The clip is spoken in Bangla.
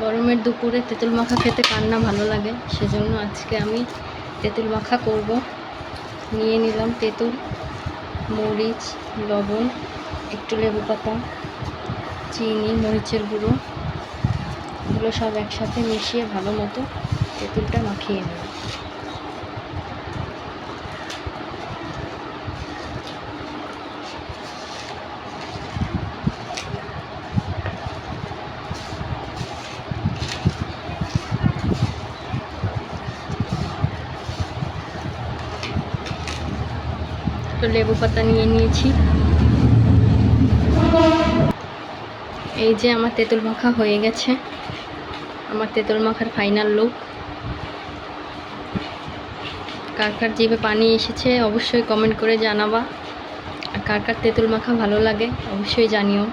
গরমের দুপুরে তেঁতুল মাখা খেতে কার না ভালো লাগে, সেজন্য আজকে আমি তেঁতুল মাখা করব। নিয়ে নিলাম তেঁতুল, মরিচ, লবণ, একটু লেবু পাতা, চিনি, মরিচের গুঁড়ো, এগুলো সব একসাথে মিশিয়ে ভালো মতো তেঁতুলটা মাখিয়ে নেব। তো লেবু পাতা নিয়ে নিয়েছি। এই যে আমার তেঁতুল মাখা হয়ে গেছে, আমার তেঁতুল মাখার ফাইনাল লুক। কার কার জিভে পানি এসেছে অবশ্যই কমেন্ট করে জানাবা, আর কার কার তেঁতুল মাখা ভালো লাগে অবশ্যই জানিও।